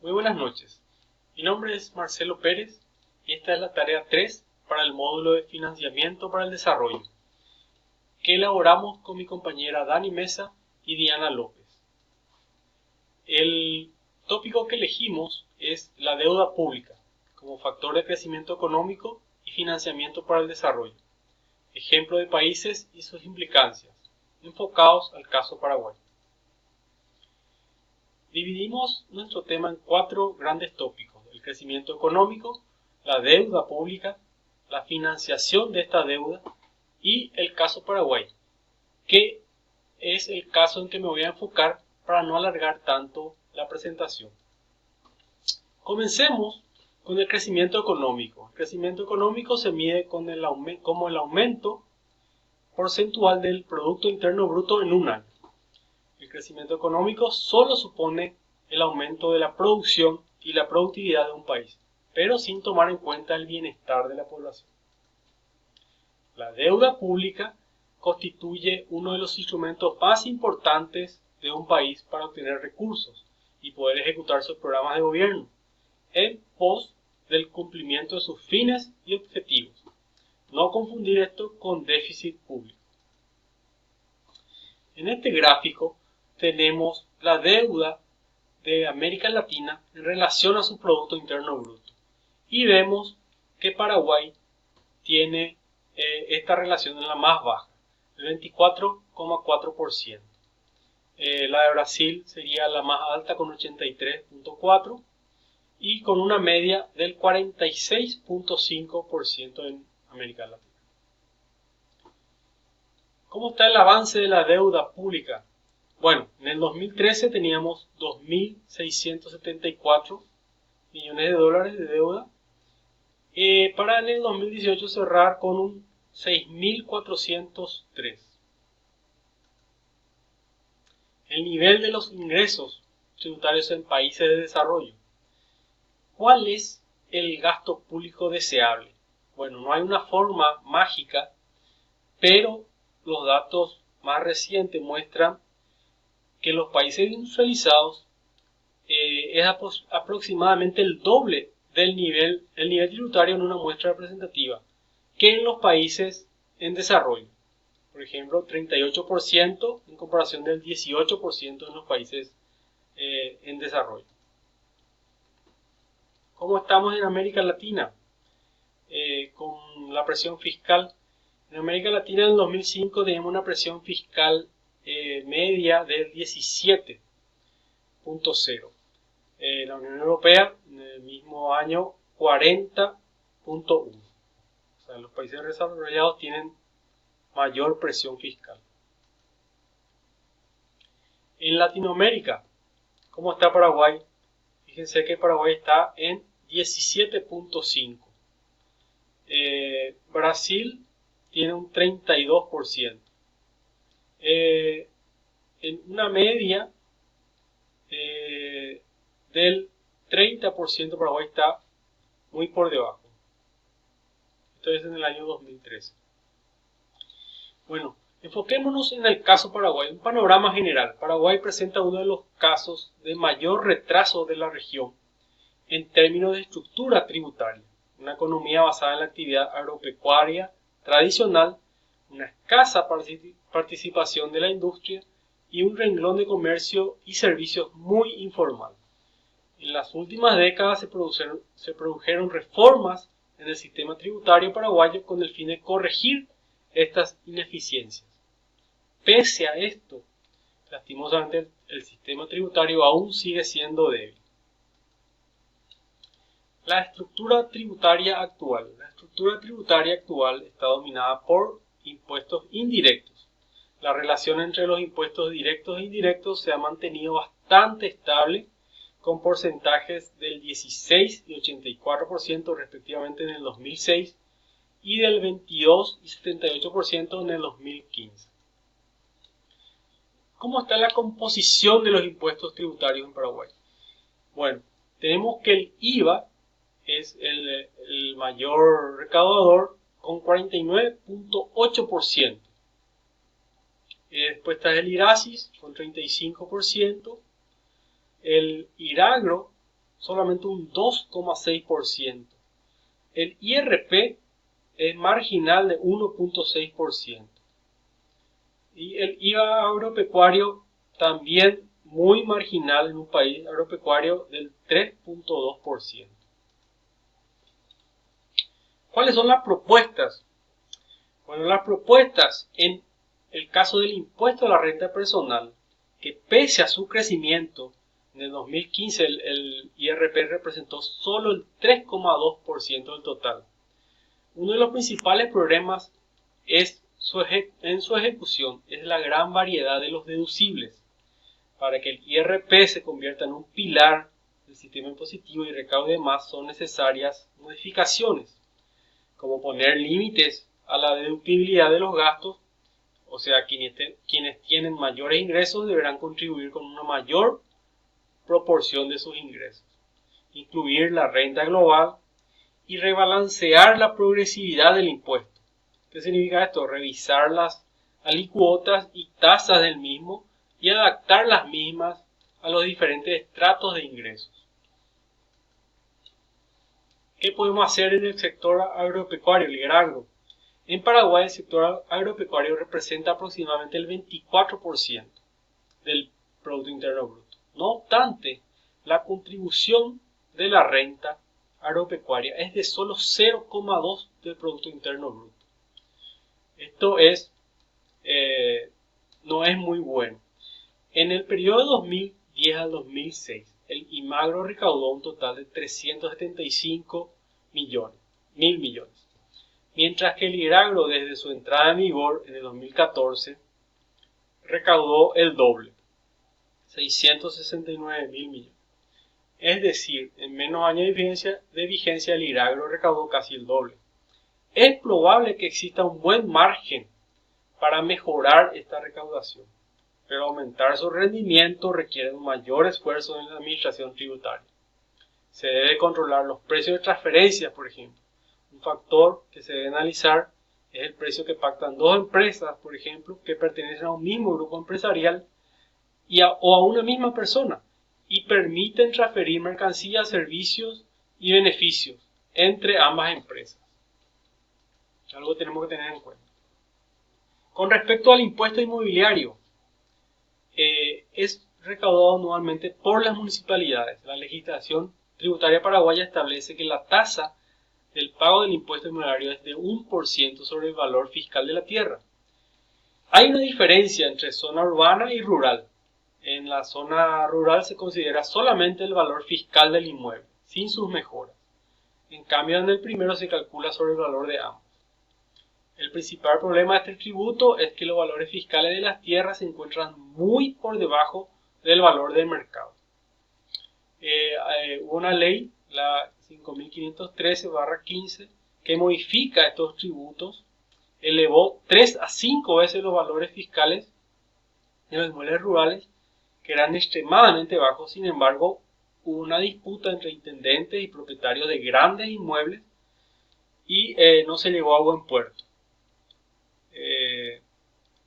Muy buenas noches. Mi nombre es Marcelo Pérez y esta es la tarea 3 para el módulo de Financiamiento para el Desarrollo, que elaboramos con mi compañera Dani Mesa y Diana López. El tópico que elegimos es la deuda pública como factor de crecimiento económico y financiamiento para el desarrollo, ejemplo de países y sus implicancias, enfocados al caso Paraguay. Dividimos nuestro tema en 4 grandes tópicos: el crecimiento económico, la deuda pública, la financiación de esta deuda y el caso Paraguay, que es el caso en que me voy a enfocar para no alargar tanto la presentación. Comencemos con el crecimiento económico. El crecimiento económico se mide como el aumento porcentual del Producto Interno Bruto en un año. El crecimiento económico solo supone el aumento de la producción y la productividad de un país, pero sin tomar en cuenta el bienestar de la población. La deuda pública constituye uno de los instrumentos más importantes de un país para obtener recursos y poder ejecutar sus programas de gobierno en pos del cumplimiento de sus fines y objetivos. No confundir esto con déficit público. En este gráfico tenemos la deuda de América Latina en relación a su Producto Interno Bruto. Y vemos que Paraguay tiene esta relación en la más baja, el 24,4%. La de Brasil sería la más alta con 83,4% y con una media del 46,5% en América Latina. ¿Cómo está el avance de la deuda pública? Bueno, en el 2013 teníamos 2.674 millones de dólares de deuda, para en el 2018 cerrar con un 6.403. El nivel de los ingresos tributarios en países de desarrollo. ¿Cuál es el gasto público deseable? Bueno, no hay una forma mágica, pero los datos más recientes muestran que los países industrializados es aproximadamente el doble del nivel tributario en una muestra representativa que en los países en desarrollo. Por ejemplo, 38% en comparación del 18% en los países en desarrollo. ¿Cómo estamos en América Latina con la presión fiscal? En América Latina en el 2005 teníamos una presión fiscal media del 17,0. La Unión Europea en el mismo año 40,1. O sea, los países desarrollados tienen mayor presión fiscal. En Latinoamérica, ¿cómo está Paraguay? Fíjense que Paraguay está en 17,5. Brasil tiene un 32%. En una media del 30%, Paraguay está muy por debajo. Esto es en el año 2013. Bueno, enfoquémonos en el caso Paraguay. Un panorama general. Paraguay presenta uno de los casos de mayor retraso de la región en términos de estructura tributaria. Una economía basada en la actividad agropecuaria tradicional, una escasa participación de la industria y un renglón de comercio y servicios muy informal. En las últimas décadas se produjeron reformas en el sistema tributario paraguayo con el fin de corregir estas ineficiencias. Pese a esto, lastimosamente el sistema tributario aún sigue siendo débil. La estructura tributaria actual. La estructura tributaria actual está dominada por impuestos indirectos. La relación entre los impuestos directos e indirectos se ha mantenido bastante estable, con porcentajes del 16 y 84% respectivamente en el 2006 y del 22 y 78% en el 2015. ¿Cómo está la composición de los impuestos tributarios en Paraguay? Bueno, tenemos que el IVA es el mayor recaudador con 49,8%. Después está el IRASIS con 35%, el IRAGRO solamente un 2,6%. El IRP es marginal de 1,6%. Y el IVA agropecuario también muy marginal en un país agropecuario del 3,2%. ¿Cuáles son las propuestas? Bueno, las propuestas en el caso del impuesto a la renta personal, que pese a su crecimiento, en el 2015 el IRP representó solo el 3,2% del total. Uno de los principales problemas en su ejecución es la gran variedad de los deducibles. Para que el IRP se convierta en un pilar del sistema impositivo y recaude más, son necesarias modificaciones, como poner límites a la deductibilidad de los gastos, o sea, quienes tienen mayores ingresos deberán contribuir con una mayor proporción de sus ingresos, incluir la renta global y rebalancear la progresividad del impuesto. ¿Qué significa esto? Revisar las alícuotas y tasas del mismo y adaptar las mismas a los diferentes estratos de ingresos. ¿Qué podemos hacer en el sector agropecuario, el agro? En Paraguay el sector agropecuario representa aproximadamente el 24% del Producto Interno Bruto. No obstante, la contribución de la renta agropecuaria es de solo 0,2% del Producto Interno Bruto. Esto no es muy bueno. En el periodo de 2010 al 2006, el IMAGRO recaudó un total de 375 mil millones. Mientras que el IRAGRO, desde su entrada en vigor en el 2014, recaudó el doble, 669 mil millones. Es decir, en menos años de vigencia el IRAGRO recaudó casi el doble. Es probable que exista un buen margen para mejorar esta recaudación, pero aumentar su rendimiento requiere un mayor esfuerzo en la administración tributaria. Se debe controlar los precios de transferencias, por ejemplo. Un factor que se debe analizar es el precio que pactan dos empresas, por ejemplo, que pertenecen a un mismo grupo empresarial o a una misma persona y permiten transferir mercancías, servicios y beneficios entre ambas empresas. Algo que tenemos que tener en cuenta. Con respecto al impuesto inmobiliario, es recaudado anualmente por las municipalidades. La legislación tributaria paraguaya establece que la tasa del pago del impuesto inmobiliario es de 1% sobre el valor fiscal de la tierra. Hay una diferencia entre zona urbana y rural. En la zona rural se considera solamente el valor fiscal del inmueble, sin sus mejoras. En cambio, en el primero se calcula sobre el valor de ambos. El principal problema de este tributo es que los valores fiscales de las tierras se encuentran muy por debajo del valor del mercado. Hubo una ley, la 5513/15, que modifica estos tributos, elevó 3 a 5 veces los valores fiscales de los inmuebles rurales, que eran extremadamente bajos. Sin embargo, hubo una disputa entre intendentes y propietarios de grandes inmuebles y no se llegó a buen puerto.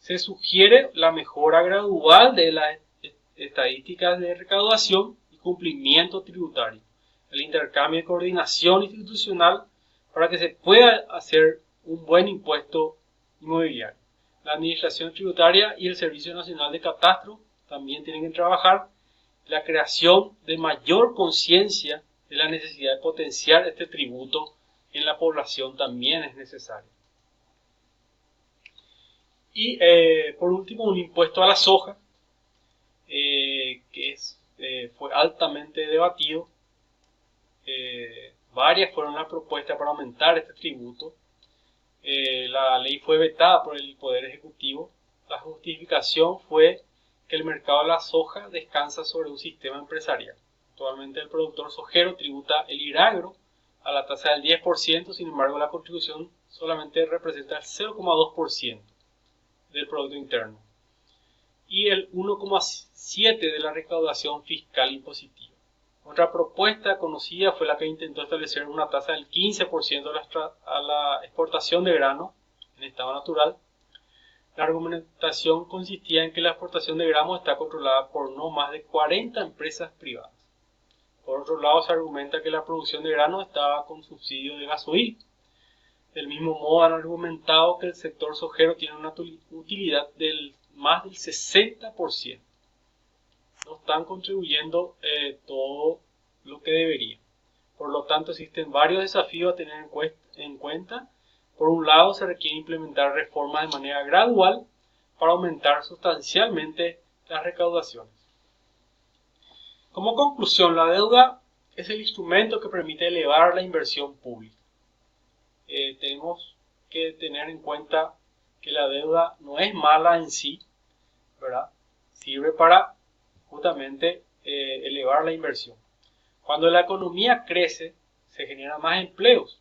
Se sugiere la mejora gradual de las estadísticas de recaudación y cumplimiento tributario, el intercambio y coordinación institucional para que se pueda hacer un buen impuesto inmobiliario. La Administración Tributaria y el Servicio Nacional de Catastro también tienen que trabajar. La creación de mayor conciencia de la necesidad de potenciar este tributo en la población también es necesaria. Y por último, un impuesto a la soja, que fue altamente debatido. Varias fueron las propuestas para aumentar este tributo. La ley fue vetada por el Poder Ejecutivo. La justificación fue que el mercado de la soja descansa sobre un sistema empresarial. Actualmente el productor sojero tributa el IRAGRO a la tasa del 10%, sin embargo la contribución solamente representa el 0,2% del Producto Interno y el 1,7% de la recaudación fiscal impositiva. Otra propuesta conocida fue la que intentó establecer una tasa del 15% a la exportación de grano en estado natural. La argumentación consistía en que la exportación de grano está controlada por no más de 40 empresas privadas. Por otro lado, se argumenta que la producción de grano estaba con subsidio de gasoil. Del mismo modo, han argumentado que el sector sojero tiene una utilidad del más del 60%. No están contribuyendo todo lo que debería. Por lo tanto, existen varios desafíos a tener en cuenta. Por un lado, se requiere implementar reformas de manera gradual para aumentar sustancialmente las recaudaciones. Como conclusión, la deuda es el instrumento que permite elevar la inversión pública. Tenemos que tener en cuenta que la deuda no es mala en sí, ¿verdad? Sirve para justamente elevar la inversión. Cuando la economía crece, se generan más empleos,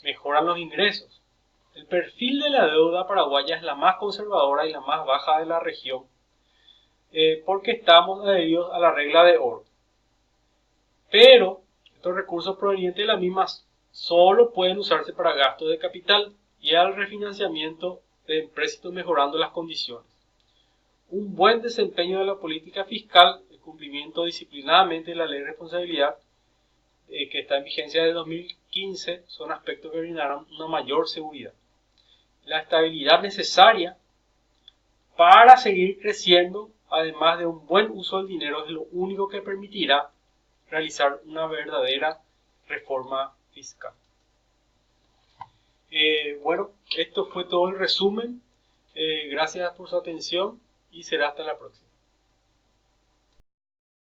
mejoran los ingresos. El perfil de la deuda paraguaya es la más conservadora y la más baja de la región, porque estamos adheridos a la regla de oro. Pero estos recursos provenientes de las mismas solo pueden usarse para gastos de capital y al refinanciamiento de empréstitos, mejorando las condiciones. Un buen desempeño de la política fiscal, el cumplimiento disciplinadamente de la ley de responsabilidad, que está en vigencia desde 2015, son aspectos que brindarán una mayor seguridad. La estabilidad necesaria para seguir creciendo, además de un buen uso del dinero, es lo único que permitirá realizar una verdadera reforma fiscal. Bueno, esto fue todo el resumen. Gracias por su atención y será hasta la próxima.